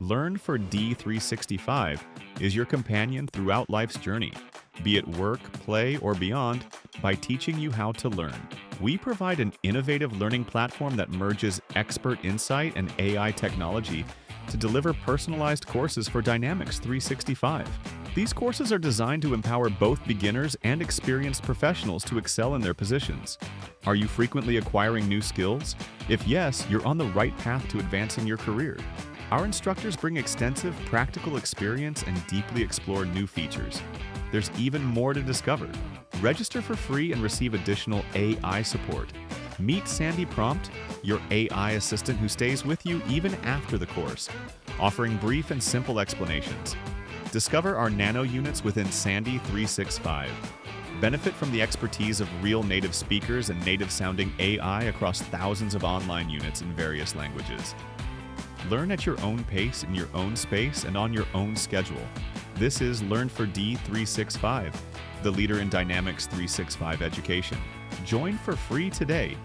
Learn4D365 is your companion throughout life's journey, be it work, play, or beyond, by teaching you how to learn. We provide an innovative learning platform that merges expert insight and AI technology to deliver personalized courses for Dynamics 365. These courses are designed to empower both beginners and experienced professionals to excel in their positions. Are you frequently acquiring new skills? If yes, you're on the right path to advancing your career. Our instructors bring extensive practical experience and deeply explore new features. There's even more to discover. Register for free and receive additional AI support. Meet Sandy Prompt, your AI assistant who stays with you even after the course, offering brief and simple explanations. Discover our nano units within Sandy 365. Benefit from the expertise of real native speakers and native-sounding AI across thousands of online units in various languages. Learn at your own pace, in your own space, and on your own schedule. This is Learn4D365, the leader in Dynamics 365 education. Join for free today